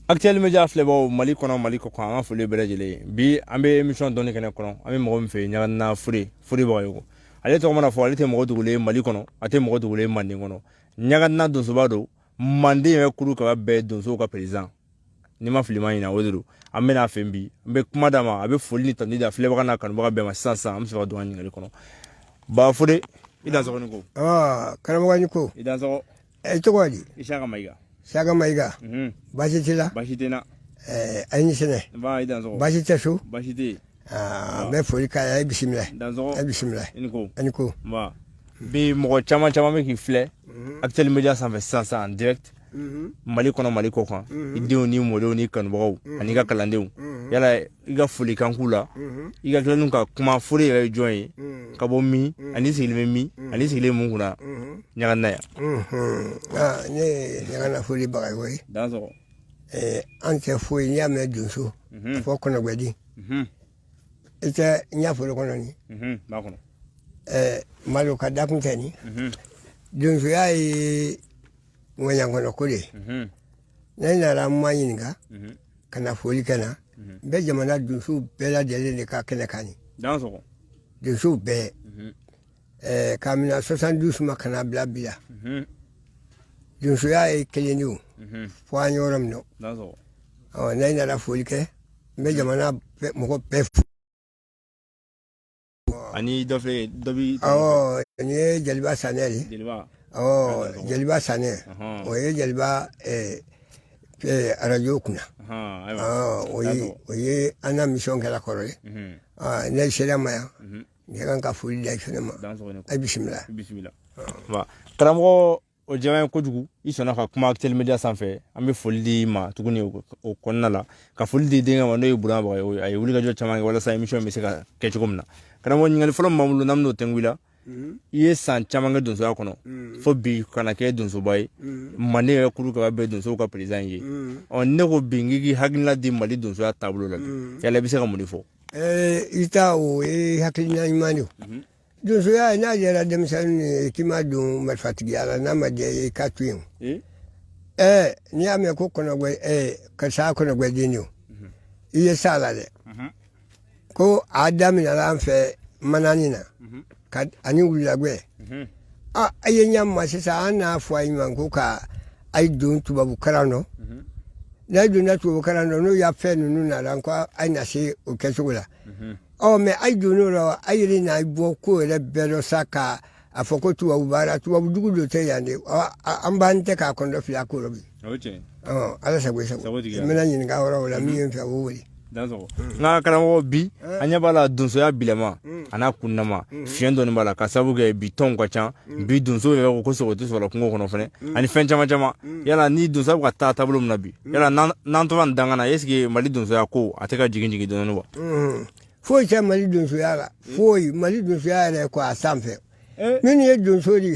Actuellement média filɛbɔ Mali kɔnɔ Mali kɔ kan an ka foli bɛɛ lajɛlen bi an bɛ émission dɔnni kɛnɛ kɔnɔ an bɛ mɔgɔ min fɛ Ɲagana Fode bagayogo ale tɔgɔ mana fɔ ale tɛ mɔgɔ dogolen Mali kɔnɔ a tɛ mɔgɔ dogolen Manden kɔnɔ Ɲagana donsoba don Manden yɛrɛ kuru kaba bɛɛ donsow ka président ni ma fili ma ɲina o de don an bɛ n'a fɛ bi an bɛ kuma d'a ma a bɛ foli ni tandi da filɛbaga n'a kanubaga bɛɛ ma sisan an bɛ se ka don an ɲininkali kɔnɔ ba Fode i dansɔgɔ ni ko karamɔgɔ ni ko i dansɔgɔ e tɔgɔ di Isaka Mayiga Saka Mayiga baasi t'i la baasi tɛ n na a ni sɛnɛ ba i dansɔgɔ baasi tɛ so baasi tɛ n bɛ foli k'a ye bisimila dansɔgɔ bisimila i ni ko ani ko ba bi mɔgɔ caman bɛ k'i filɛ Actuel Media sanfɛ sisan en direct Mali kɔnɔ Mali kɔ kan i denw ni mɔdenw ni kanubagaw ani ka kalandenw yala i ka folikan k'u la i ka tila n'u ka kuma Fode yɛrɛ ye jɔn ye ka bɔ min ani sigilen bɛ min ani sigilen mun kunna Ɲagana yan ne ye Ɲagana Fode bagayogo ye dansɔgɔ an tɛ foyi n'i y'a mɛn donso a fɔ kɔnɔgwɛdi i tɛ n y'a foro kɔnɔ ni b'a kɔnɔ malo ka dakun tɛ ni donsoya ye ŋɔɲankɔnɔ ko de ye ne nana n ma ɲininka ka na foli kɛ na n bɛ jamana donsow bɛɛ lajɛlen de ka kɛnɛ kan ni donsow bɛɛ k'a mina 72 ma ka na bila bi la donsoya ye kelen de o fo an ye yɔrɔ min na ne nana foli kɛ n bɛ jamana mɔgɔ bɛɛ fo ani dɔ filɛ dɔ bi nin ye Jeliba Sanɛ de Jeliba Sanɛ o ye Jeliba radio kunna o ye an na mission kɛla kɔrɔ ye ne sera ma yan ne kan ka foli da i fɛnɛ ma a bisimila karamɔgɔ o diyara n ye kojugu i sɔnna ka kuma Actuel Media sanfɛ an bɛ foli di ma tuguni o kɔnɔna la ka foli di denkɛ ma n'o ye Burama Bagayogo a ye wulikajɔ caman kɛ walasa émission bɛ se ka kɛ cogo min na karamɔgɔ ɲininkali fɔlɔ min b'an bolo n'an bɛn'o tɛnku i la i ye san caman kɛ donsoya kɔnɔ fo bi kana kɛ donsoba ye Manden yɛrɛ kuru kaba bɛɛ donsow ka président ye ne ko bi n k'i hakilina di Mali donsoya taabolo la yala i bɛ se ka mun de fɔ i ta o ye hakilina ɲuman de donsoya n'a jɛra denmisɛnnin k'i ma don marifatigiya la n'a ma diya i ye i k'a to yen n'i y'a mɛn ko karisa kɔnɔgwɛden de o i ye s'a la dɛ ko a daminɛna an fɛ manani na ani wulilagwɛ a ye ɲama sisan an n'a fɔ a ye man ko ka a ye don tubabukalan dɔ n'a donna tubabukalan dɔ n'o y'a fɛn ninnu nana ko a ye na se o kɛcogo la mɛ a ye donn'o la a yɛrɛ n'a bɔ ko yɛrɛ bɛɛ dɔ sa ka a fɔ ko tubabu baara tubabu dugu dɔ tɛ yan de an b'an tɛ k'a kɔnɔ fili a ko la bi ala sago i sago n bɛna ɲininka yɔrɔ o la min ye n fɛ o wele nka karamɔgɔ bi an ɲɛ b'a la donsoya bilama a n'a kunnama fiɲɛ dɔɔni b'a la ka sababu kɛ bi tɔnw ka ca bi donso yɛrɛ ko sogo tɛ sɔrɔ kungo kɔnɔ fɛnɛ ani fɛn caman yala ni donsoya bɛ ka taa taabolo min na bi yala n'an tora nin danga na est ce que Mali donsoya ko a tɛ ka jigin dɔɔni wa foyi tɛ Mali donsoya la foyi Mali donsoya yɛrɛ ko a sanfɛ minnu ye donso de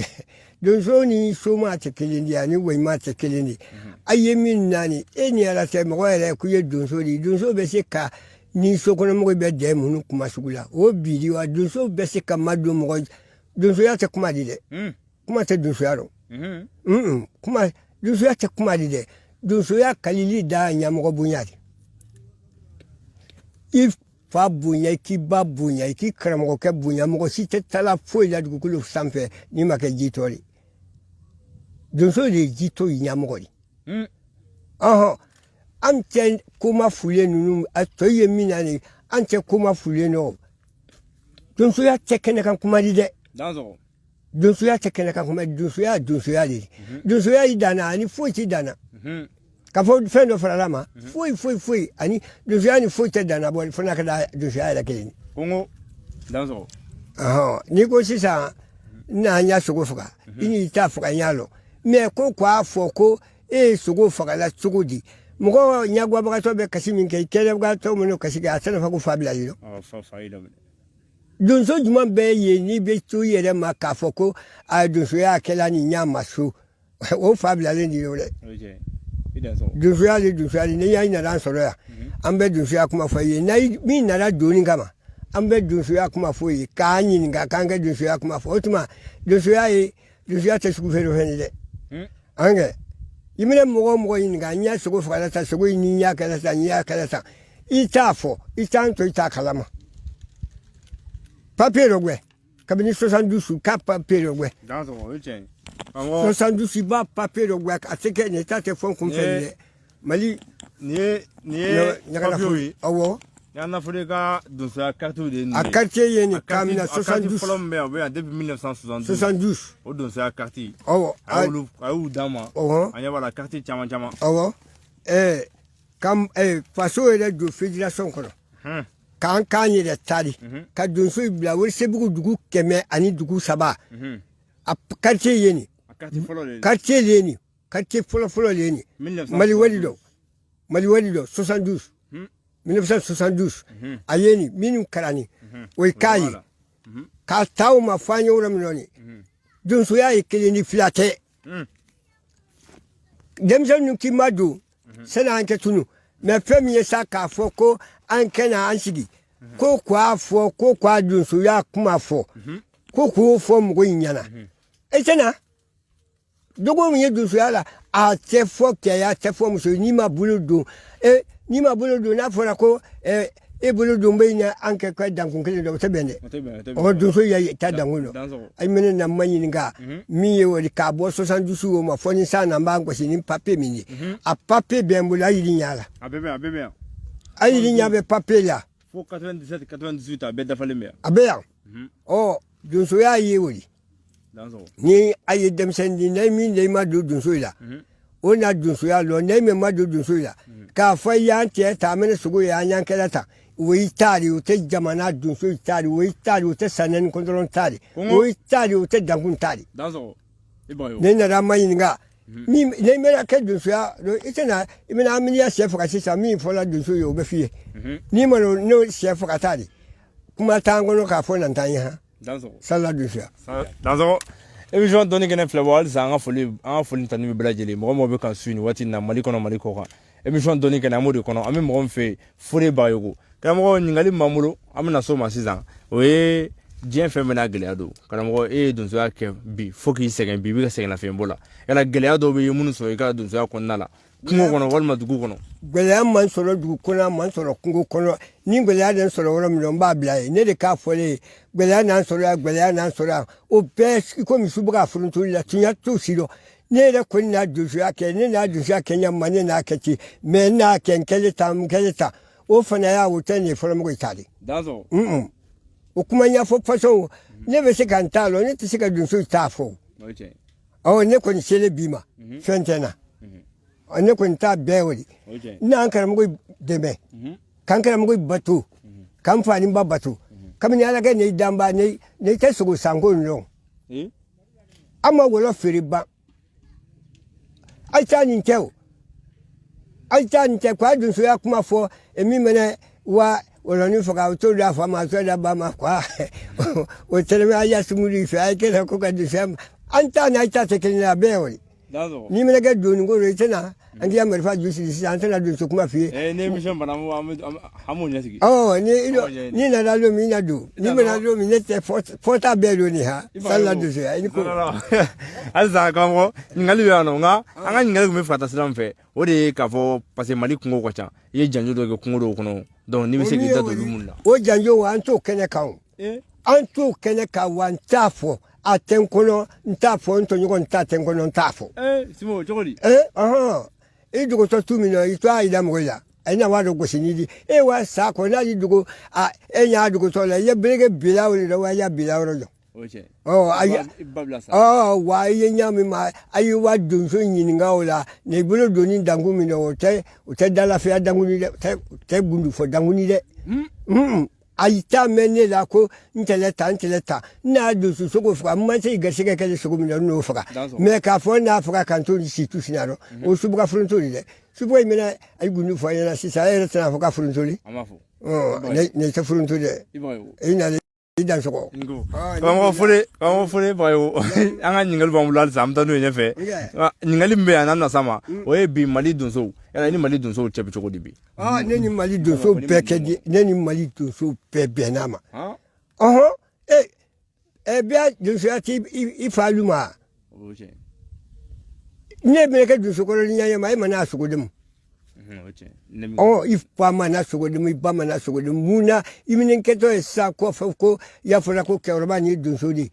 donso ni soma tɛ kelen de ani wayima tɛ kelen de a ye min naani e ni ala tɛ mɔgɔ yɛrɛ k'u ye donso de donso bɛ se ka ni sokɔnɔmɔgɔ bɛ dɛ minnu kuma sugu la o biri wa donso bɛ se ka ma don mɔgɔ donsoya tɛ kuma di dɛ kuma tɛ donsoya dɔn kuma donsoya tɛ kuma di dɛ donsoya kalili da ɲɛmɔgɔ bonya de i fa bonya i k'i ba bonya i k'i karamɔgɔkɛ bonya mɔgɔ si tɛ taala foyi la dugukolo sanfɛ n'i ma kɛ jitɔ de donso de ye jitɔ ɲɛmɔgɔ de an tɛ koma fulen ninnu a tɔ ye min na ni an tɛ koma fulen dɔ donsoya tɛ kɛnɛ kan kuma di dɛ donsoya tɛ kɛnɛ kan kuma donsoya donsoya de donsoya y'i danna ani foyi t'i danna ka fɔ fɛn dɔ farala ma foyi ani donsoya ni foyi tɛ danna bɔ fo n'a ka da donsoya yɛrɛ kelen n'i ko sisan n'a ɲa sogo faga i n'i ta faga ɲa lɔ mɛ ko k'a fɔ ko e ye sogo fagala cogo di mɔgɔ ɲagwabagatɔ bɛ kasi min kɛ kɛlɛbagatɔ minnu kasi kɛ a tɛ nafa ko fa bila yi dɔn donso jumɛn bɛ ye n'i bɛ to i yɛrɛ ma k'a fɔ ko a donsoya kɛla ni ɲa ma so o fa bilalen de ye o dɛ donsoya de ni y'a nana an sɔrɔ yan an bɛ donsoya kuma fɔ i ye min nana donni kama an bɛ donsoya kuma fɔ i ye k'a ɲininka k'an kɛ donsoya kuma fɔ o tuma donsoya tɛ sugu feere fɛn ye dɛ an kɛ imene mo yinga nya sogo fala ta sogo nya kala sa itafo itanto itakalama papero gwe kabini 72 ka papero gwe dans o chen 72 ba papero gwe ateke ne tate fon kumfele mali ni papio awo yana fureka dans sa carte de a quartier yeni kamina 72 folombe en depuis 1972 72 o dans sa carte awo awu dama awo anya wala carte chama awo kam faso ele do fédération kono kan kanyi de tari ka donso ibla wori sebugu dugu keme ani dugu saba a quartier yeni quartier yeni quartier folo yeni mali walido 72 1972 ayeni minu karani oy kayi ka taw ma fanyo wala minoni donso ya ikele ni flate demjan nuki madu sana anke tunu me femi yesa ka foko anke na ansigi ko kwa fo ko kwa dunsu ya kuma fo ko ko fo mgo nyana etena dogo mye dunsu ya la a te fo ke ya te fo muso ni ma buludu ni ma buludu na fo na ko buludu mbe nya anke kwa dankun kele do tebende o dunsu ya ta danguno ay menen na manyi nga miye wori ka bo 72 o ma fo ni sana mba ngo sini papier mini a papier bembula yiri nyala abebe ayiri nyabe papier la fo 97 98 abe da fale me abeya dunsu ya yi wori ni ayi demsendi na mi ne ma do dunsu la o na dunsu ya lo ne me ma do dunsu la ka fa ya nte ta mene sugo ya nyan kelata we tari o te jamana dunsu tari we tari o te sanen kontrol tari we tari o te dangun tari danzo ibayo ne na rama yinga mi ne me na ke dunsu ya do itena mi na mi ya chef ka sisa mi fo la dunsu yo be fie ni mo no chef ka tari kuma tango no ka fo nan tan ya danzo sala dunsu ya danzo émission doni gene flewal za nga foli tanu bi blajeli mo be kan suini wati na mali kono émission doni gene amodi kono ami mo mfe fure bayogo kana mo ningali mamulo amna so masizan we dien fe mena geleado kana mo dunzo ya ke bi foki segen bi ga segen la fembola yana geleado be yumunu so ka dunzo ya konnala kungo kono walma dugu kono geleya man soro dugu kono man soro kungo kono ni geleya den soro woro mi don ba bilaye ne de ka fole geleya nan soro o be ko mi subuga furuntu la tinya to siro ne de ko na dunzo ya ke ne na dunzo ya ke nya mane na kati me na ken keleta o fana ya wuta ne fara mu itali danzo o kuma nya fo faso ne be se kan talo ne ti se ka dunzo ta fo okay o ne ko ni sele bima fentena ne ko ta bewori na an karam go deme kan karam go batu kan fani ba batu kam ni ala ga ne damba ne ta sugo sango no amma wala feri ba ai tani kwa dun so ya kuma fo emi mene wa wala ni fo ka to da fa ma so da ba ma kwa o tele ya sumuri fa ai ke ko ka du sam anta na ta te ke na bewori ni mene ga dun go re tena andi ya merfa jusi si antena dun so kuma fi ne mission bana mo hamu nya sigi ni na lo mi na do ni me na lo mi ne te fota belo ni ha sala do se ai ko alza ka mo ngali ya no nga anga ngali me fata silam fe o de ka fo parce mali kungo ko cha ye janjo do kungo do kono donc ni be se gida do lumunda o janjo wa anto kene kan anto kene ka wan tafo atenkono ntafo nto nyugo ntatenkono ntafo simo chokoli dugo to 2 million ito aida moya ina wado go sinidi wa sa ko na dugo enya dugo to le ye brege bilawo le wa ya bilawo ro oje ay wa ye nya mi ma ayi wa dun so nyinga ola ne bulo doni dangu mi no te dala fe dangu ni te bundu fo dangu ni de ayita mene la ko nteleta na do so go fuka ma se ga sege kele so go mi no fuka me ka fo na fuka kan to si tu sinaro o subuka frunto le subuka mena ay gunu fo yana si sa era na fuka frunto le amafo ne ta frunto le ina le dan so ko ko fure bayo anga ningal ba mulal samta no nyefe ningali mbe anana sama o e bi mali dunso yana ni mali dunso chebi choko dibi ne ni mali dunso peke ne ni mali dunso pe nama bia dunso ati ifaluma ne be ka du sokoro nya ya mai mana sogodum oh if pa mana sogodum ba mana sogodum muna iminin keto esa ko foko ya fora ko kewra ni du sodi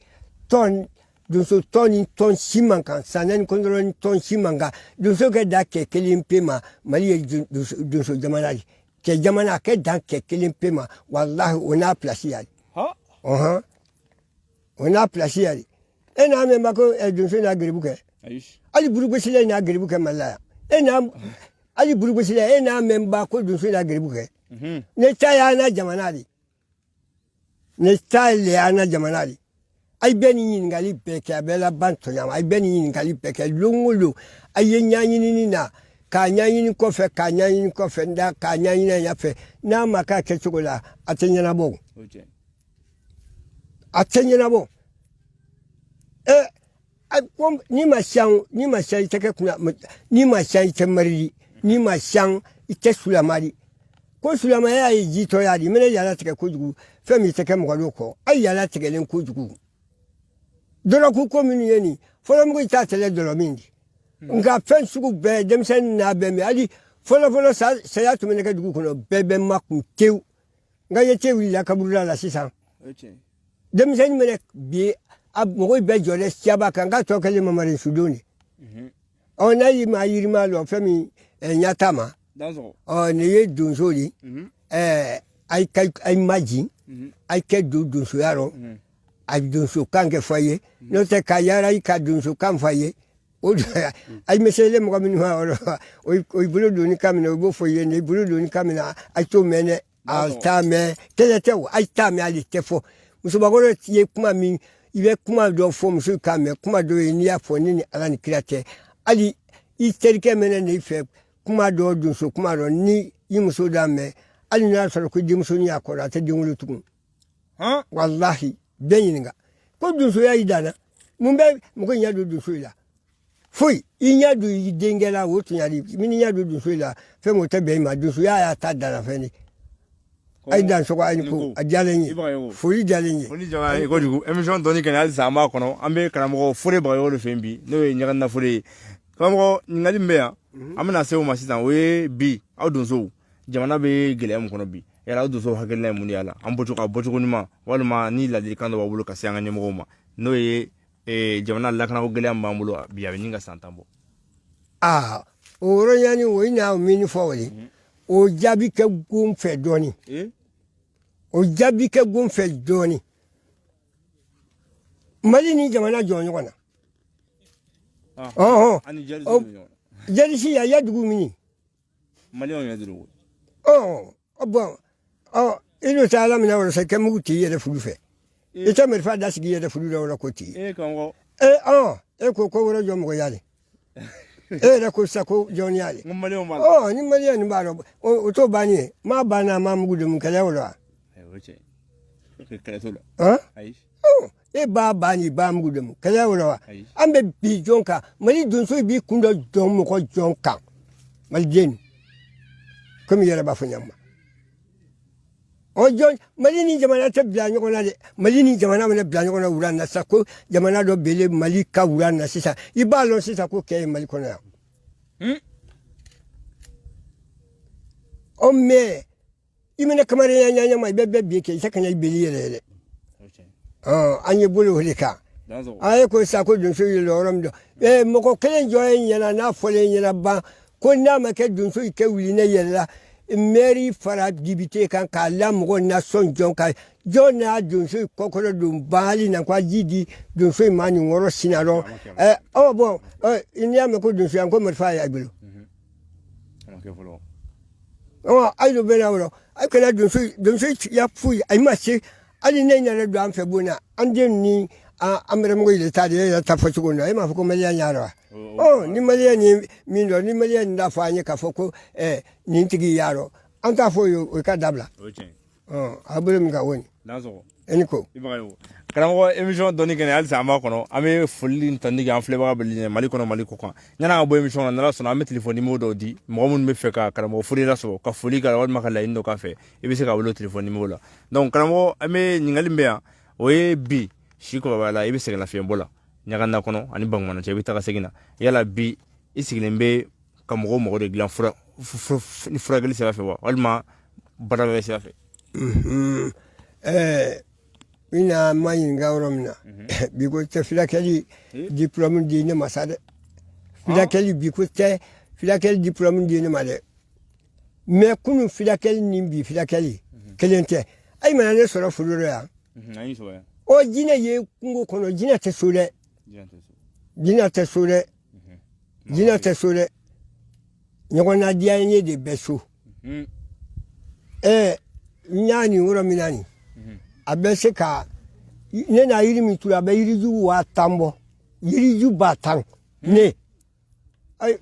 ton du so ton simanka sanen kondro ton simanka du so ke da ke kelimpema mali du so jamana ke jamana ke da ke kelimpema wallahi ona place ya ha on a placé et n'a même pas que du feu na gribuke ali burugo sile na gribuke malaya et n'a ali burugo sile et n'a même pas que du feu na gribuke ne taya na jamanali ne taya na jamanali ay beni ngali peke abela banto nyama ay beni ngali peke longolo ay nyanyi ni na ka nyanyi ko fe nda ka nyanyi na yafe na maka ke chokola atenya na bon atenya bo ni ma shang ite kuna ni ma shang ite mariri ni ma shang ite sulamari ko sulama ya yi to ya di mene ya la teke kujugu femi teke mo loko ay ya la teke len kujugu dolo ku ko mini yeni folo mo ita tele dolo mindi nga fen sugu be dem sen na be mi ali folo sa ya to mene ka dugu kono bebe maku tew nga ye tew ya kabula la sisan dem sen mene bi ab mo be jole siaba kan ga to kele mamari sudoni on a yi ma yirima lo femi nyatama on ye dunzoli ay maji ay ke dunso yaro ay dunso kan ke foye no te kayara ay ka dunso kan foye o ay mesele mo kamini ma o bulu doni kamina o bo foye ne bulu doni kamina ay to mene altame telete ay tame ali tefo muso bagoro ye kuma mi ibe kuma do fo muso kame kuma do ni afo ni ala ni kreate ali iterike mene ne fe kuma do dunso kuma do ni yimuso dame ali na so ko dimuso ni akora te dingulu tukun wallahi benyinga ko dunso ya idana mumbe mko nya do dunso ila fui inya do idengela wotu nya di mini nya do dunso ila fe mo te be ma dunso ya ta dana fe ni ay dan so ko ay ko ajalenyi fui jalenyi fuli jama ko dugu emission doni kan al sama kono ambe karamo fure ba yolo fembi no nyagan na fure kamo ngali mbeya amna sewo masitan we bi awdunso jamana be gelem kono bi yala awdunso hakelle mun yala amboto ka boto ni ma walma ni la dikando wabulo ka sianga ni mo ma no ye jamana la kana ko gelem mambulo biya be ninga santambo o ro yani wo ina mini fowli o jabi ke gum fe doni o jabi ke gum fe doni mali ni jamana jonyo kona ani jelisi ya dugu mini mali on ya dugu bon ilo sala mina wala se kemu ti yede fulu fe ita merfa dasigi yede fulu wala ko ti kango ko wala jom ko yale la ko sako joni yale mali on bala ni mali ni balo o to bani ma bana ma mugudu mun kala wala oche kala to aish ba bani ba mugudum kala wala ambe bi jonka mali dunso bi kundo jom ko jonka mal jen comme yara ba fanyama o jon mali ni jamana ta blanyo ko na de mali ni jamana mala blanyo ko na uran na sako jamana do bele mali ka uran na sisa ibalo sisa ko ke mali ko na o me imene kamare nya mai bebe bi ke sakanya beli yele anye bulu hulika aye ko sako dunso yiloram do moko kelen joyen yana na fole yana ba ko na make dunso ke wuli ne yella meri fara dibite kan ka la mo na son jonka jona dunso kokoro dum bali na kwa jidi dunso mani ngoro sinaro bon ini am ko dunso an ko merfa ya gbelo ay do bena woro ay kala dunso ya fu ay machi ali ne nyare do am febuna ande ni amre mo ile tade ya tafasu ko na ma foko maliya nyaro ni maliya ni mindo ni maliya nda fanye ka foko ni tigi yaro anta fo yo ka dabla abule mga woni nazo eniko ibayo karamo emission doni gene al sama kono ame fulli tandigi am fleba bali mali kono mali ko kan nyana abo emission na la sona ame telephone mo do di mo mun me feka karamo fuli raso ka fuli ga wal makala indo ka fe ibise ka wolo telephone mo la donc karamo ame nyingali mbeya oye bi shiko bala ibise la fe mbola nyaga na kono ani bangwana che bitaka segina yala bi sigilen bɛ ka mɔgɔ de dilan ni furakɛli sira fɛ wa walima baara wɛrɛ sira fɛ ina ma ɲininka yɔrɔ min na bi ko tɛ filakɛli diplôme di ne ma sa dɛ filakɛli bi ko tɛ filakɛli diplôme di ne ma dɛ mais kunun filakɛli ni bi filakɛli kelen tɛ ayi mana ne sɔrɔ folo dɔ yan o jinɛ ye kungo kɔnɔ jinɛ tɛ so dɛ jinɛ tɛ so dɛ jinɛ tɛ so dɛ ɲɔgɔnnadiya ye de bɛ so n y'a nin yɔrɔ min na nin a bɛ se ka ne na yiri min turu a bɛ yiriju 10,000 bɔ yiriju 10,000 ne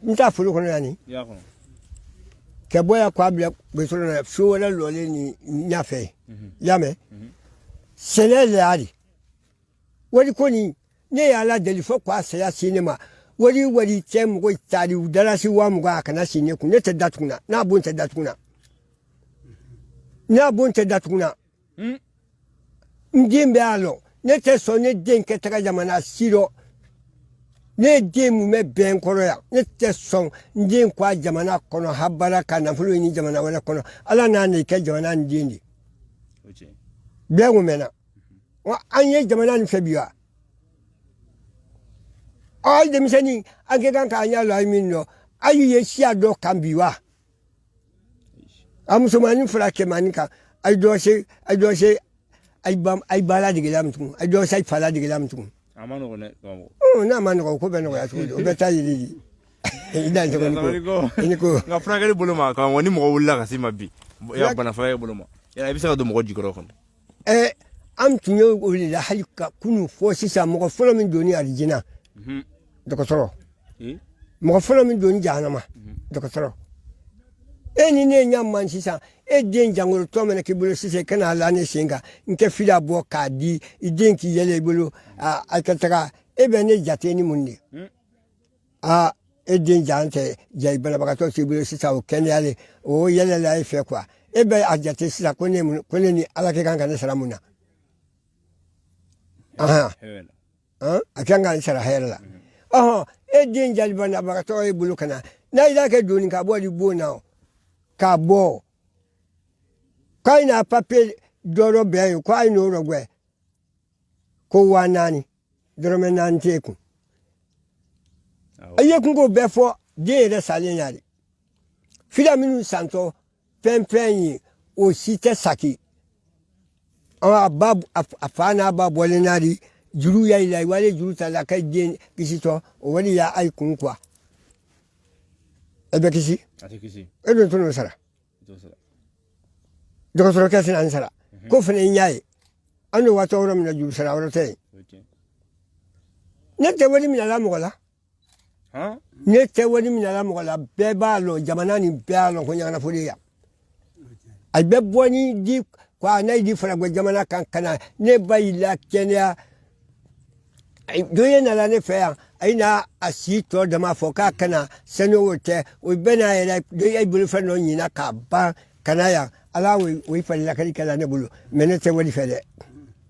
n t'a foro kɔnɔ yan nin kɛ bɔ ya k'a bila gɛsɔrɔ na so wɛrɛ lɔlen ni ɲafɛ i y'a mɛn sɛnɛ le y'a de wari ko nin ne y'a la deli fo k'a saya si ne ma wari tɛ mɔgɔ tari u dalasi 20,000 a kana si ne kun ne tɛ datugu na n'a bon tɛ datugu na n'a bon tɛ datugu na n den bɛ a lɔ ne tɛ sɔn ne den kɛ taga jamana si rɔ ne den mun bɛ bɛn kɔrɔ yan ne tɛ sɔn n den kɔ a jamana kɔnɔ habara ka nafolo ɲini jamana wɛrɛ kɔnɔ ala n'a na kɛ jamana nin den de bɛɛ kun mɛnna an ye jamana nin fɛ bi wa ayi denmisɛnnin an kɛ kan k'an y'a lɔ ayi min dɔn ayi ye siya dɔ kan bi wa a musomanin fara cɛmanin kan ayi dɔ se ayi ba ladege la min tugun ayi dɔ se ayi fa ladege la min tugun a ma nɔgɔn dɛ n'a ma nɔgɔn ko bɛ nɔgɔya cogo di o bɛ taa yiri di i da tɔgɔ ni ko nka furakɛli bolo ma kan ni mɔgɔ wulila ka se ma bi ya bana furakɛli bolo ma yala i bɛ se ka don mɔgɔ jukɔrɔ kɔnɔ an tun ye o de la hali ka kunun fɔ sisan mɔgɔ fɔlɔ min donni alijina dɔgɔtɔrɔ mɔgɔ fɔlɔ min donni jahanama dɔgɔtɔrɔ e ni ne ɲa man sisan e den jankolotɔ mana k'i bolo sisan i kana la ne sen kan n tɛ fila bɔ k'a di i den k'i yɛlɛ i bolo a ka taga e bɛ ne jate ni mun de e den jan tɛ ja banabagatɔ t'i bolo sisan o kɛnɛyalen o yɛlɛla e fɛ quoi e bɛ a jate sisan ko ne ni ala kɛ kan ka ne sara mun na a kan ka ne sara hɛrɛ la e den jali banabagatɔ e bolo ka na n'a y'a kɛ doni ka bɔ di bon na k'a bɔ k'a ye n'a papiye dɔ bɛn ye k'a ye n'o rɔgɔ ko 4,000 dɔrɔmɛ 4 t'e kun a ye kungo bɛɛ fɔ den yɛrɛ salen y'a de fila minnu santɔ fɛn ye o si tɛ saki a fa n'a ba bɔlen n'a de juru y'a yira wale juru ta la ka den kisitɔ o wale y'a ayi kun quoi e bɛ kisi e dun t'o sara dɔgɔtɔrɔkɛ sina an sara ko fana i y'a ye an n'o waati yɔrɔ min na juru sara yɔrɔ tɛ yen ne tɛ wari minɛ la mɔgɔ la ne tɛ wari minɛ la mɔgɔ la bɛɛ b'a lɔ jamana nin bɛɛ y'a lɔ ko ɲagana fo de yan a bɛ bɔ ni di quoi n'a di faragɔ jamana kan ka na ne ba y'i la kɛnɛya dɔ ye nana ne fɛ yan a ye n'a si tɔ dama fɔ k'a kana sani o tɛ o bɛ n'a yɛrɛ dɔ ye bolofɛn dɔ ɲina k'a ban ka na yan ala o ye falilakali kɛla ne bolo mɛ ne tɛ wari fɛ dɛ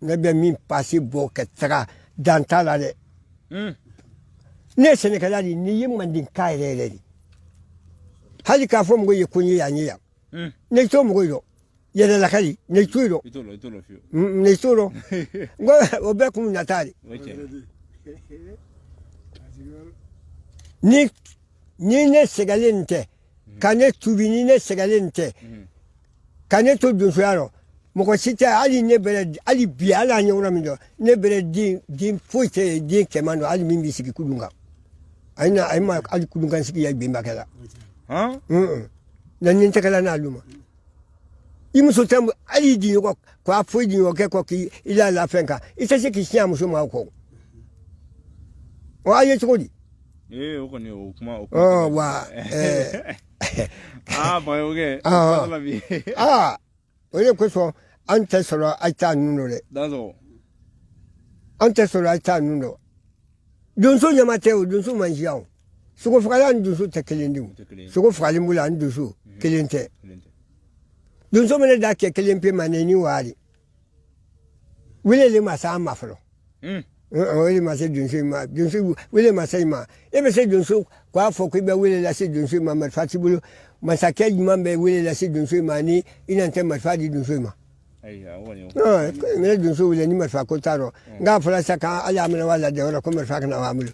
ne bɛ min pasi bɔ ka taga dan t'a la dɛ ne ye sɛnɛkɛla de ni ye mandinka yɛrɛ yɛrɛ de hali k'a fɔ mɔgɔ ye ko n ye yan ye yan ne t'o mɔgɔ ye dɔn yɛrɛlakali ne t'o ye dɔn ne t'o dɔn o bɛɛ kun nata de ni ne sɛgɛlen tɛ ka ne tubi ni ne sɛgɛlen tɛ ka ne to donsoya rɔ mɔgɔ si tɛ hali ne bɛrɛ hali bi hali an ɲɔgɔnna min dɔn ne bɛrɛ den foyi tɛ yen den cɛman dɔn hali min b'i sigi kudun kan a ye ma hali kudun kan sigi ya benbakɛ la na ni n tɛgɛla n'alu ma i muso tɛ hali di ɲɔgɔn k'a foyi di ɲɔgɔn kɛ kɔ k'i la fɛn kan i tɛ se k'i siɲɛ muso ma kɔ a ye cogo di o kɔni o kuma wa o de kosɔn an tɛ sɔrɔ a t'a ninnu dɛ an tɛ sɔrɔ a t'a ninnu dɔ donso ɲama tɛ o donso man siya o sogo fagala ni donso tɛ kelen de o sogo fagalen bolo ani donso kelen tɛ donso mana da kɛ kelen pe ma ne ni waari wele le ma sa an ma fɔlɔ wele mase dunsu ma dunsu wele mase ma e be se dunsu kwa fo ko be wele la se dunsu ma marfati bulu masake juma be wele la se dunsu ma ni ina ntem marfati dunsu ma aiya wani me dunsu wele ni marfa ko taro nga fala saka ala amana wala de wala ko marfa kana wa amulu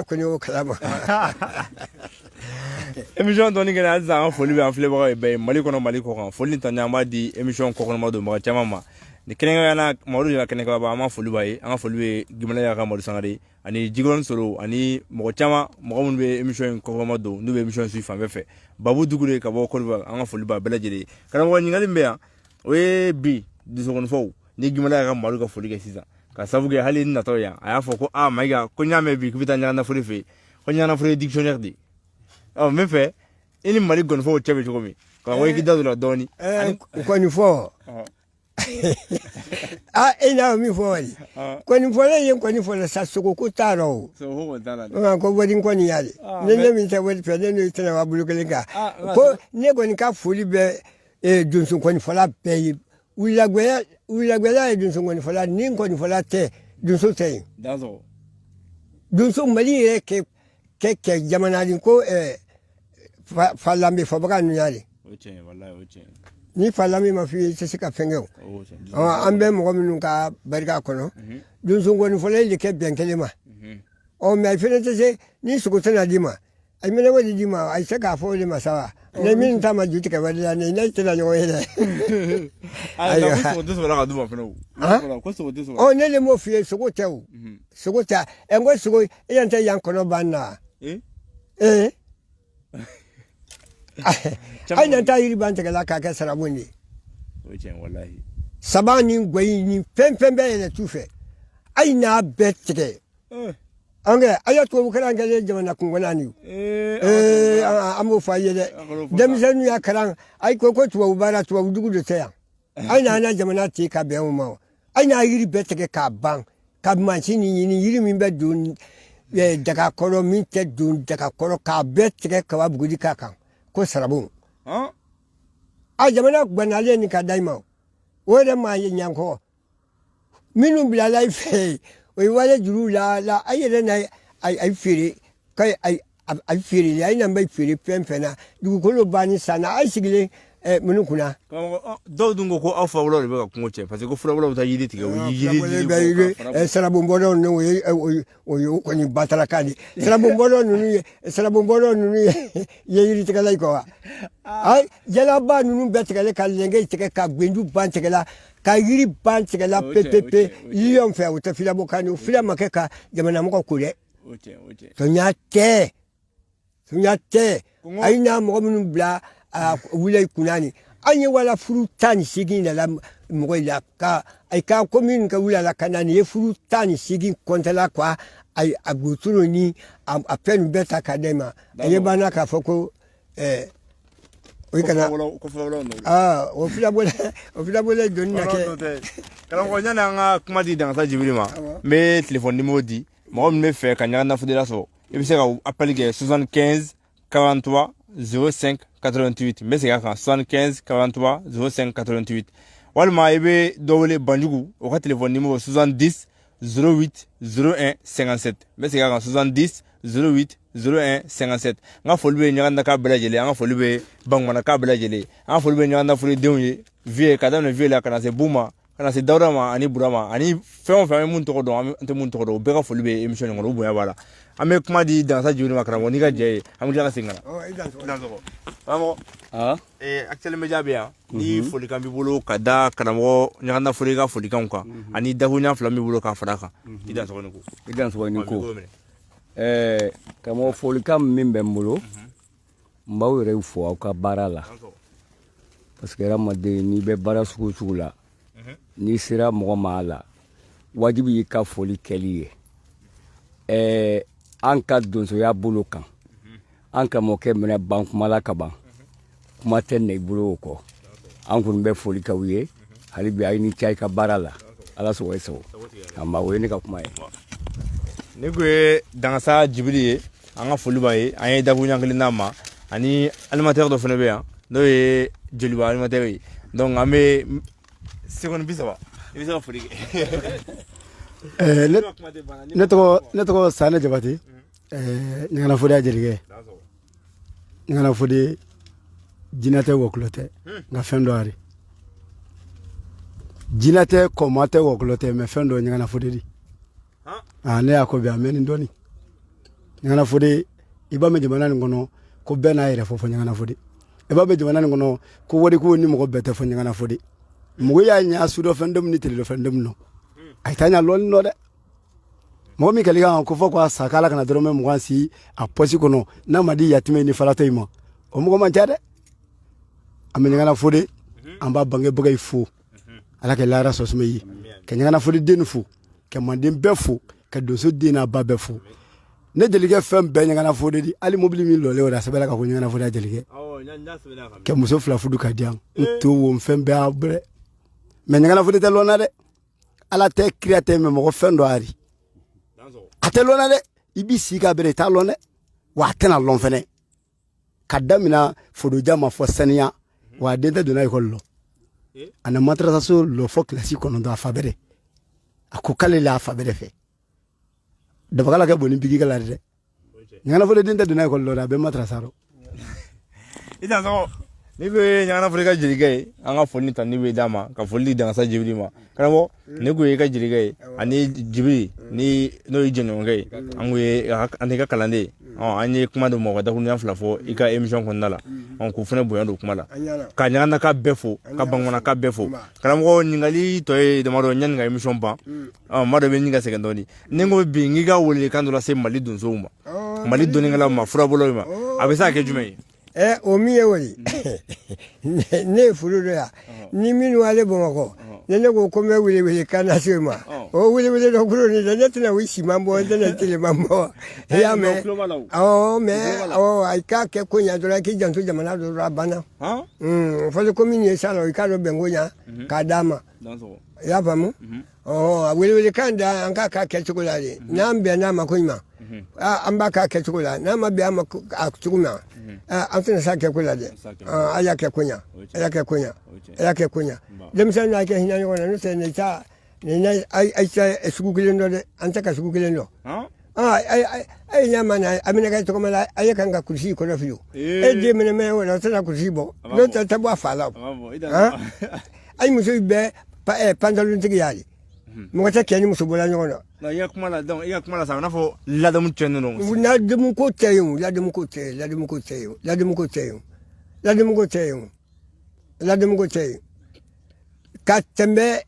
ko ni o kalama émission doni gena azza an foli be an filɛ baga be mali kono mali ko kan foli tan ma di émission ko kono ma do ma chama ma ni kenenga yana mawdu ya kenenga ba ma foli baye an foli be gimala ya ka mawdu sangare ani jigon solo ani mo chama mo mun be émission ko ma do nu be émission su fa be fe babu dugure ka bo ko ba an foli ba bela jeli kana mo ni ngali be ya we bi di so kon fo ni gimala ya ka mawdu ka foli ke sisa ka sabu ge hali na to ya aya fo ko maiga ko nyame bi ku bitanya na foli fe ko nyana foli dictionnaire di me fait ini mali gon fo chebe chokomi ka wo ki dadu la doni ko ni fo ina mi fo wali ko ni fo le yen ko ni fo la sa soko ko taro so ho dala ko wodi ko ni yale ne mi ta wodi pe ne tena wa bulu kelenga ko ne ko ni ka foli be dunsu ko ni fo la pe ulagwela dunsu ko ni fo la ni ko ni fo la te dunsu te dazo dunsu mali ke jamana din ko falambe fabaga nunyari wallahi ni falambe ma fi sika fengeo ambe mo minu ka barika kono dun sungo ni fole le ke benkelema o me fele tese ni suko tana dima ay mena wadi dima ay saka fo le masawa ne min tama juti ka wadi ne ne tana yo hele ay ko so la duma feno ko so so o ne le mo fi suko tew suko ta engo suko yanta yankono banna ai nan ta yiri ban ta la ka ka sarabundi wallahi sabani gwai ni pempe be ne tufe ai na betke ange ayato bukara ngale jamana kungona ni amu faye de demzenu ya karan ai ko tuwa ubara tuwa dugu de taya ai na jamana ti ka be mu ai na yiri betke ka ban ka machini ni yiri min be dun daga koro min te dun daga koro ka betke ka wa bugudi ka kan ko sarabu a jamana gbanale ni ka daima o de ma yanko minu bila life o wale juru la ayere na ai firi kai ai firi ai na bai firi pempena dugu ko lo bani sana ai sigile munu kuna do dungo ko afa wala be ka kungoche parce que fura wala ta yidi tiga yidi sarabu mbodo no o ko ni batala kadi sarabu mbodo no ye yidi tiga lai ko ai jala ba nunu betika ka lenge tiga ka gbendu ban tiga la ka yiri ban tiga la pepepe yiyon fe o ta fila bokani fila makeka jamana mo ko le to nyate ai na mo munu bla wulay kunani anye wala furu tani sigin la moyla ka ay ka commune ka wula la kanani ye furu tani sigin kontala kwa ay aguturo ni a pen beta kadema ay bana ka foko o kana o fila bola donna ke kala ko nyana nga kuma di dans sa jibrima me téléphone numéro di mo me fait kanya na fudela so e bi se ka appel ge 75 43 05 88 mais c'est quand 75 43 05 88 walma ibe dowle banjugu au ka téléphone numéro 70 08 01 57 mais c'est quand 70 08 01 57 nga folbe nyanda ka belajele nga folbe bangwana ka belajele nga folbe nyanda fuli deunye vie kadam vie la kana se buma kana se dawrama ani burama ani fɛn fɛn mun tɔgɔ dɔn an tɛ mun tɔgɔ dɔn o bɛɛ ka foli bɛ émission kɔnɔ o bonya b'a la an bɛ kuma di dansa jibiri ma karamɔgɔ n'i ka jɛ ye an bɛ tila ka segin ka na karamɔgɔ Actuel Media bɛ yan ni folikan b'i bolo ka da karamɔgɔ ɲagana foli ka folikanw kan ani dakuɲa fila b'i bolo ka fara kan i dansɔgɔni ko karamɔgɔ folikan min bɛ n bolo n b'aw yɛrɛ fo aw ka baara la parce que hadamaden n'i bɛ baara sugu o sugu la n'i sera mɔgɔ ma a la wajibi y'i ka foli kɛli ye an ka donsoya bolo kan an karamɔgɔkɛ minɛ ban kuma la ka ban kuma tɛ na i bolo o kɔ an kɔni bɛ foli k'aw ye hali bi a ye ni ce i ka baara la ala sago i sago an b'a o ye ne ka kuma ye ne ko ye dansa jibiri ye an ka foli b'a ye an ye dabu ɲankelen d'a ma ani animateur dɔ fana bɛ yan n'o ye joliba animateur ye donc an bɛ seconde 30 i bɛ se ka foli kɛ. Ne tɔgɔ Sane Jabate. Ɲagana foli a jelikɛ. Ɲagana foli jinɛ tɛ wɔkulɔ tɛ nka fɛn dɔ ari. Jinɛ tɛ kɔma tɛ wɔkulɔ tɛ mais fɛn dɔ ɲagana foli di. Ne y'a ko bi a mɛ nin dɔɔni. Ɲagana foli i b'a mɛn jamana nin kɔnɔ ko bɛɛ n'a yɛrɛ fɔ ɲagana foli. I b'a mɛn jamana nin kɔnɔ ko wari ko ni mɔgɔ bɛɛ tɛ fɔ ɲagana foli. Mɔgɔ y'a ɲa su dɔ fɛn dɔ ni tele dɔ fɛn dɔ nɔ. A taa ɲa lɔɔni nɔ dɛ. Mɔgɔ min kɛlɛ kan ko fɔ ko a sa k'ala kana dɔrɔmɛ 20 si a posi kɔnɔ n'a ma di yatimɛ ni falatɔ in ma. O mɔgɔ man ca dɛ. A bɛ ɲagana foli an b'a bangebaga fo. Ala ka lahara sɔsumɛ ye. Ka ɲagana foli den fo. Ka manden bɛɛ fo. Ka donso den n'a ba bɛɛ fo. Ne jelikɛ fɛn bɛɛ ɲagana foli di. Hali mobili min lɔle o la a sɛbɛnna ka ko ɲagana foli a jelikɛ. Ka muso 2 fudu ka di yan. N to wo fɛn bɛɛ a bɛɛ. Mais ɲagana foli tɛ lɔnna dɛ. Ala tɛ kira tɛ mais mɔgɔ fɛn dɔ ari. A tɛ lɔnna dɛ. I b'i sigi ka bɛrɛ i t'a lɔn dɛ. Wa a tɛna lɔn fɛnɛ. Ka damina fodoja ma fɔ saniya. Wa a den tɛ donna école lɔ. A na madrasa so lɔ fɔ classe 9 a fa bɛrɛ. A ko k'ale la a fa bɛrɛ fɛ. Dabakala kɛ boni bigi kala dɛ. Ɲagana foli den tɛ donna école lɔ a bɛ madrasa rɔ. I t'a sɔgɔ ni bɛ ɲagana foli ka jelikɛ ye an ka foli ta ni bɛ d'a ma ka foli di Dangasa Jibiri ma karamɔgɔ ne ko ye ka jelikɛ ye ani Jibiri ni n'o ye jɛɲɔgɔnkɛ ye an ko ye an ka kalanden an ye kuma dɔ mɔgɔ dakuruɲa 2 fɔ i ka émission kɔnɔna la k'u fana bonya don kuma la ka ɲagana ka bɛɛ fo ka bankɔnna ka bɛɛ fo karamɔgɔ ɲininkali tɔ ye damadɔ yanni ka émission ban maa dɔ bɛ ɲini ka sɛgɛn dɔɔni ni n ko bi n k'i ka welekan dɔ lase Mali donsow ma Mali dɔnnikɛlaw ma furabɔlaw ma a bɛ se ka kɛ jumɛn ye. O min ye wali ne ye furu dɔ yan ni minnu ale Bamakɔ ne ko ko n bɛ wele kan lase o ma o wele dɔ kuro ni dɛ ne tɛna o siman bɔ ne tɛna teleman bɔ i y'a mɛn mais a k'a kɛ ko ɲɛ dɔrɔn k'i janto jamana dɔ dɔrɔn a banna fɔli ko min ye sa la i k'a dɔn bɛn ko ɲɛ k'a d'a ma i y'a faamu a wele kan da an k'a kɛ cogo la de n'an bɛn n'a ma ko ɲuman an b'a k'a kɛ cogo la n'a ma bɛn a ma cogo min an tɛna se kɛ ko la dɛ a y'a kɛ ko ɲɛ a y'a kɛ ko ɲɛ a y'a kɛ ko ɲɛ denmisɛnnin n'a kɛ hinɛ ɲɔgɔn na n'o tɛ nin ta sugu kelen dɔ dɛ an tɛ ka sugu kelen dɔn a ye ɲɛ ma na a bɛna kɛ tɔgɔma la a ye kan ka kurusi kɔnɔ fiyewu e den minɛ mɛ o la o tɛna kurusi bɔ n'o tɛ bɔ a fa la a ye muso bɛɛ pantalon tigi y'a de mɔgɔ tɛ cɛ ni muso bɔla ɲɔgɔn na. I ka kuma la sa i n'a fɔ ladamu tiɲɛnen don. Ladamu ko tɛ yen o ladamu ko tɛ yen ladamu ko tɛ yen ladamu ko tɛ yen ladamu ko tɛ yen ladamu ko tɛ yen ka tɛmɛ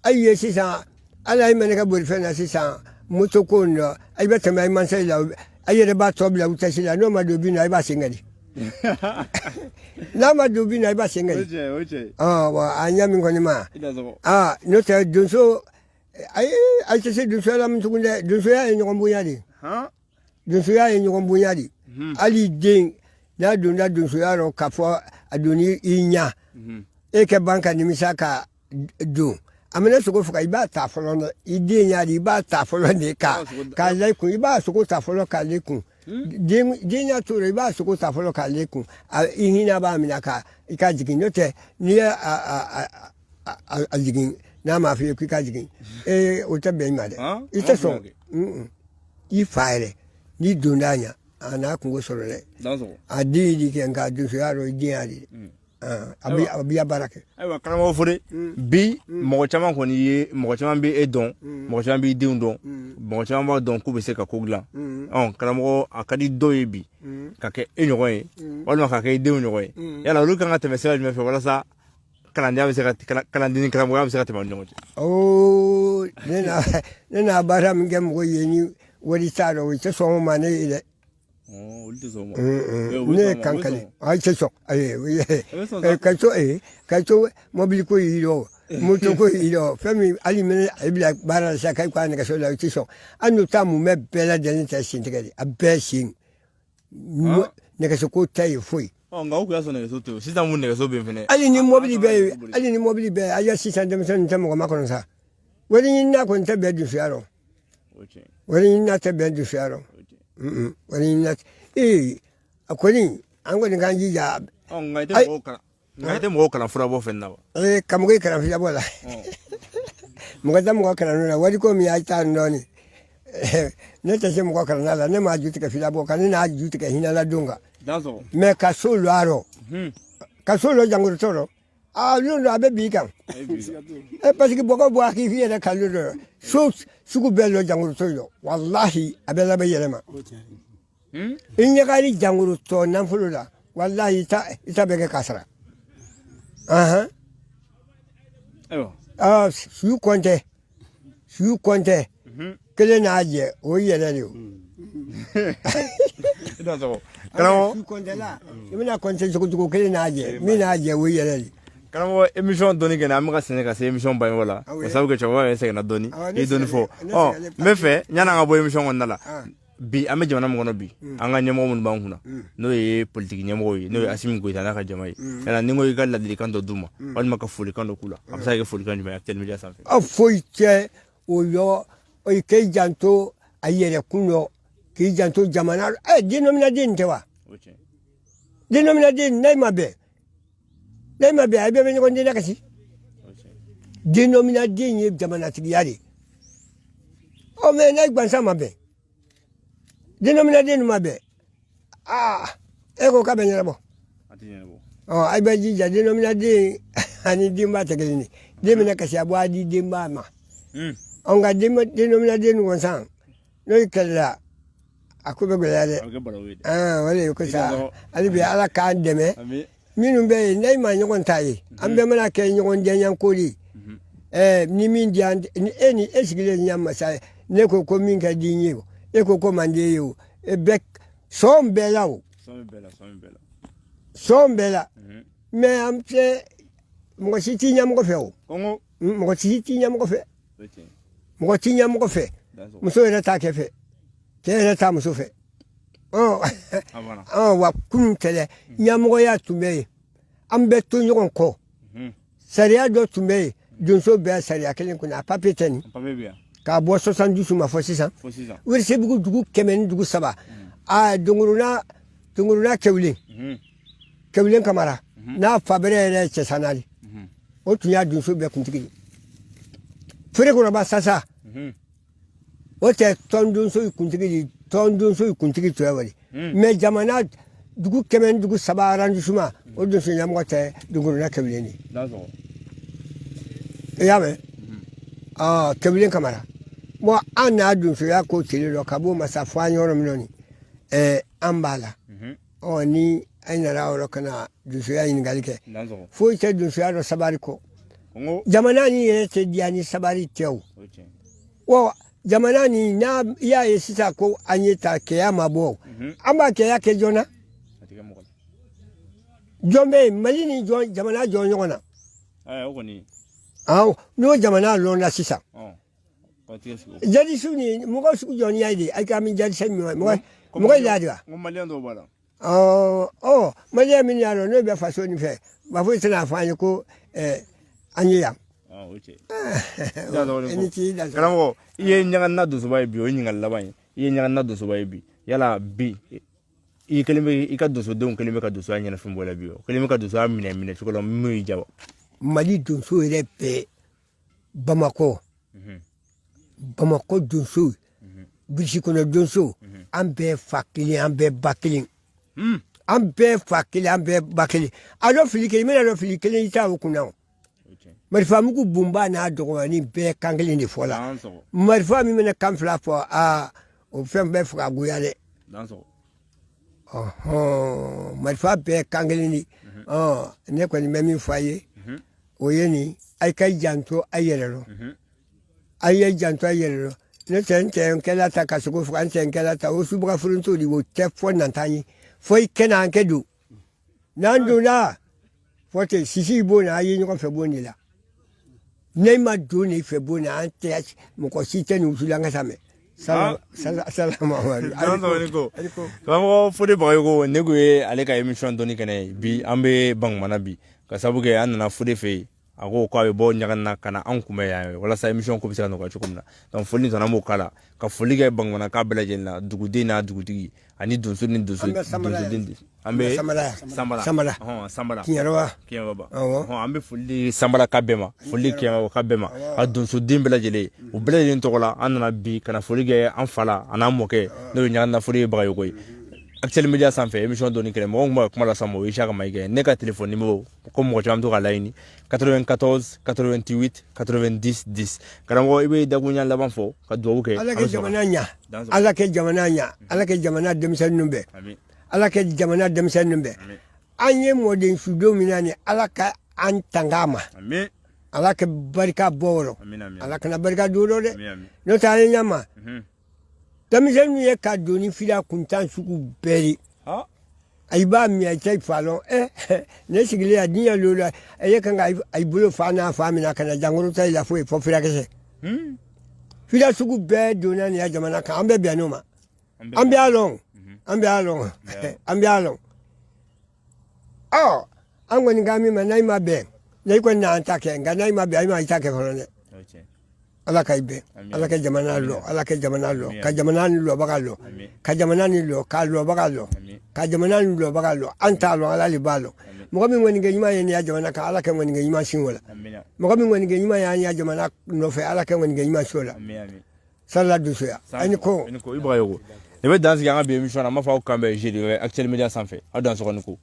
ayi ye sisan ala ye mɛnɛ ka bolifɛn na sisan moto ko in na ayi bɛ tɛmɛ ayi mansa yi la ayi yɛrɛ b'a tɔ bila u tɛ si la n'o ma don bin na ayi b'a sen kɛ di. N'a ma don bin na ayi b'a sen kɛ di. Wa a ɲɛ min kɔni ma n'o tɛ donso. Ayi tɛ se donsoya la min tugun dɛ donsoya ye ɲɔgɔn bonya de donsoya ye ɲɔgɔn bonya de hali den n'a donna donsoya rɔ k'a fɔ a donni i ɲa e kɛ ban ka nimisa ka don a mana sogo faga i b'a ta fɔlɔ dɛ i den y'a de i b'a ta fɔlɔ de k'a lɛ kun i b'a sogo ta fɔlɔ k'a lɛ kun den y'a to i b'a sogo ta fɔlɔ k'a lɛ kun i hinɛ b'a minɛ i ka jigin n'o tɛ n'i ye a jigin n'a ma f'i ye k'i ka jigin o tɛ bɛn i ma dɛ i tɛ sɔn i fa yɛrɛ n'i donn'a ɲɛ a n'a kungo sɔrɔ dɛ a den ye kɛ nka donsoya rɔ i den y'a de a b'i ya baara kɛ. Ayiwa karamɔgɔ Fode bi mɔgɔ caman kɔni ye mɔgɔ caman bɛ e dɔn mɔgɔ caman b'i denw dɔn mɔgɔ caman b'a dɔn k'u bɛ se ka ko dilan karamɔgɔ a ka di dɔw ye bi ka kɛ e ɲɔgɔn ye walima ka kɛ i denw ɲɔgɔn ye yala olu kan ka tɛmɛ sira jumɛn fɛ walasa kalandenya bɛ se ka kalandeni karamɔgɔya bɛ se ka tɛmɛ ni ɲɔgɔn cɛ. Ne n'a baara min kɛ mɔgɔ ye ni wari t'a rɔ o tɛ sɔn o ma ne ye dɛ. Olu tɛ sɔn o ma. Ne ye kankali ayi tɛ sɔn ka to mobili ko y'i rɔ moto ko y'i rɔ fɛn min hali minɛ a bila baara la sisan k'a k'a nɛgɛso la o tɛ sɔn an n'o ta mun bɛ bɛɛ lajɛlen tɛ sen tigɛ de a bɛɛ sen nɛgɛso ko tɛ yen foyi. Nka o kun y'a sɔrɔ nɛgɛso tɛ yen sisan mun nɛgɛso bɛ yen fɛnɛ. Hali ni mobili bɛ a ye sisan denmisɛnnin tɛ mɔgɔ ma kɔnɔ sa wari ɲinina kɔni tɛ bɛn donsoya rɔ wari ɲinina tɛ bɛn donsoya rɔ wari ɲinina a kɔni an kɔni k'an jija. Nka i tɛ mɔgɔw kalan furabɔ fɛn na wa. Ka mɔgɔw kalan furabɔ la mɔgɔ mɔgɔ kalan na wari ko mi y'a ta nɔɔni ne tɛ se mɔgɔ kalan la ne m'a ju tigɛ fila bɔ kan ne n'a ju tigɛ hinɛla don kan mɛ ka so lɔ a rɔ ka so lɔ jankuru tɔrɔ lon a bɛ bi kan parce que bɔgɔ bɔ a k'i yɛrɛ ka lon dɔ so sugu bɛɛ lɔ jankuru tɔ lɔ walahi a bɛ labɛn yɛlɛma i ɲagari jankuru tɔ nafolo la walahi i ta bɛ kɛ ka sara suyu kɔntɛ kelen n'a jɛ o yɛlɛ de o suyu kɔntɛ la i bɛna kɔntɛ cogo kelen n'a jɛ min n'a jɛ o yɛlɛ de karamɔgɔ émission dɔɔni kɛ an bɛ ka sɛnɛ ka se émission bange la o sabu kɛ cɛkɔrɔba yɛrɛ sɛgɛnna dɔɔni i dɔɔni fɔ n bɛ fɛ yan'an ka bɔ émission kɔnɔna la bi an bɛ jamana min kɔnɔ bi an ka ɲɛmɔgɔ minnu b'an kunna n'o ye politiki ɲɛmɔgɔ ye n'o ye Asimi Goyita n'a ka jama ye yala ni ko i ka ladilikan dɔ d'u ma walima ka folikan dɔ k'u la a bɛ se ka kɛ folikan jumɛn ye Actuel Media sanfɛ foyi tɛ o yɔ k'i janto a yɛrɛkun dɔ k'i janto jamana dénominaden tɛ wa dénominaden n'a ma bɛn a bɛɛ bɛ ɲɔgɔn den na kasi dénominaden ye jamanatigiya de mɛ n'a gansan ma bɛn dénominaden ma bɛn e ko k'a bɛ ɲɛnabɔ a bɛ jija dénominaden ani denba tɛ kelen ye den bɛna kasi a bɔ a di denba ma nka dénominaden gansan n'o kɛlɛla a ko bɛ gɛlɛya dɛ o de ye ko sa hali bi ala k'an dɛmɛ minnu bɛ yen n'a ma ɲɔgɔn ta ye an bɛɛ mana kɛ ɲɔgɔn jɛɲako de ni min diya ni e sigilen ɲɛ masa ne ko min ka di n ye o e ko man di e ye o sɔn bɛɛ la o sɔn bɛɛ la mɛ an filɛ mɔgɔ si t'i ɲɛmɔgɔ fɛ o mɔgɔ si t'i ɲɛmɔgɔ fɛ mɔgɔ t'i ɲɛmɔgɔ fɛ muso yɛrɛ t'a kɛ fɛ cɛ yɛrɛ t'a muso fɛ wa kunun kɛlɛ ɲɛmɔgɔya tun bɛ yen an bɛ to ɲɔgɔn kɔ sariya dɔ tun bɛ yen donso bɛɛ sariya kelen kunna a papiye tɛ nin k'a bɔ 70 ma fɔ sisan Welesebugu dugu 103 Dongorona Kɛwulen Kamara n'a fa bɛrɛ yɛrɛ Cɛsanari o tun y'a donso bɛɛ kuntigi ye Ferekɔrɔba Sasa o tɛ tɔndonso kuntigi ye tɔndonso kuntigi tɔ ye wale mɛ jamana dugu 103 arrondissement o donso ɲɛmɔgɔ tɛ Dongorona Kɛwulen ye i y'a mɛn Kɛwulen Kamara bon an n'a donsoya ko tele dɔ ka b'o masa fɔ an yɔrɔ min an b'a la ni an nana yɔrɔ ka na donsoya ɲininkali kɛ foyi tɛ donsoya dɔ sabari kɔ jamana ni yɛrɛ tɛ diya ni sabari tɛ o jamana ni n'a y'a ye sisan ko an ye ta kɛya ma bɔ an b'a kɛya kɛ joona jɔn bɛ yen Mali ni jamana jɔ ɲɔgɔn na n'o jamana lɔnna sisan jadisiw ni mɔgɔ sugu jɔn y'a ye de a ka min jadisa mɔgɔ y'a de wa maliyɛn min y'a dɔn n'o bɛ faso nin fɛ ba foyi tɛna fɔ an ye ko an ye yan karamɔgɔ i ye ɲaganina donsoba ye bi o ye ɲininkali laban ye i ye ɲaganina donsoba ye bi yala bi i ka donsodenw kelen bɛ ka donsoya ɲɛnafin bɔ la bi o kelen bɛ ka donsoya minɛ cogo la min y'i ja wa Mali donso yɛrɛ bɛɛ Bamakɔ donso Burusi kɔnɔ donso an bɛɛ fa kelen an bɛɛ ba kelen an bɛɛ fa kelen an bɛɛ ba kelen a dɔ fili kelen i bɛna dɔ fili kelen i t'a o kunna o marifamugu bunba n'a dɔgɔnin bɛɛ kan kelen de fɔ la marifa min bɛna kan fila fɔ o fɛn bɛɛ faga goya dɛ marifa bɛɛ kan kelen de ne kɔni bɛ min fɔ a ye o ye nin a ka janto a yɛrɛ lɔ a ye janto a yɛrɛ lɔ ne tɛ n tɛ n kɛla ta ka sogo faga n tɛ n kɛla ta o subaga furunto de o tɛ fɔ nantan ye fo i kɛnɛ an kɛ don n'an donna fɔ ten sisi b'o na a ye ɲɔgɔn fɛ bon de la ne ma don nin fɛ bon na an tɛ mɔgɔ si tɛ nin wusula an ka sa mɛ karamɔgɔ Fode Bagayogo ne ko ye ale ka émission dɔɔni kɛnɛ bi an bɛ Bankumana bi ka sabu kɛ an nana Fode fɛ yen a ko k'a bɛ bɔ ɲaga na ka na an kunbɛn yan walasa émission ko bɛ se ka nɔgɔya cogo min na donc foli tɔnɔ m'o k'a la ka foli kɛ Bankumana bɛɛ lajɛlen na duguden n'a dugutigi ani donso ni donsoden an bɛ Sanbala Kiɲɛrɔba an bɛ foli di Sanbala ka bɛɛ ma foli Kiɲɛrɔba ka bɛɛ ma a donsoden bɛɛ lajɛlen u bɛɛ lajɛlen tɔgɔ la an nana bi ka na foli kɛ an fa la a n'a mɔkɛ n'o ye ɲagana foli ye Bagayogo ye Actuel Media sanfɛ émission dɔɔni kɛlɛ mɔgɔ min b'a kuma la sisan o ye Isaka Mayiga ne ka téléphone numéro ko mɔgɔ caman to ka laɲini 94 88 90 10 karamɔgɔ i bɛ dakuruɲa laban fɔ ka dugawu kɛ Ala ka jamana ɲa Ala ka jamana ɲa Ala ka jamana denmisɛnninw bɛɛ Ala ka jamana denmisɛnninw bɛɛ an ye mɔden sudenw min na ni Ala ka an tanga ma Ala ka barika bɔ o rɔ Ala kana barika don o rɔ dɛ n'o tɛ an ye ɲama denmisɛnninw ye ka doni fila kuntan sugu bɛɛ ye i b'a min a cɛ fa lɔn ne sigilen a diɲɛ lo la a ye kan ka i bolo fa n'a fa minɛ ka na jankoro ta i la foyi fɔ firakisɛ fila sugu bɛɛ donna nin ya jamana kan an bɛ bɛn n'o ma an bɛ a lɔn an bɛ a lɔn an bɛ a lɔn an kɔni k'an min ma n'a ma bɛn ne kɔni n'an ta kɛ nka n'a ma bɛn a ma i ta kɛ fɔlɔ dɛ Ala ka bɛn Ala ka jamana lɔ Ala ka jamana lɔ ka jamana ni lɔbaga lɔ ka jamana ni lɔ ka lɔbaga lɔ ka jamana ni lɔbaga lɔ an t'a lɔ Ala de b'a lɔ mɔgɔ min kɔni kɛ ɲuman ye nin ya jamana kan Ala ka kɔni kɛ ɲuman sin o la mɔgɔ min kɔni kɛ ɲuman ye an ya jamana nɔfɛ Ala ka kɔni kɛ ɲuman sin o la sala dusuya ani ko i Bagayogo ne bɛ dan sigi an ka bi émission na n b'a fɔ aw kan bɛn jeudi Actuel Media sanfɛ aw dan sɔgɔni ko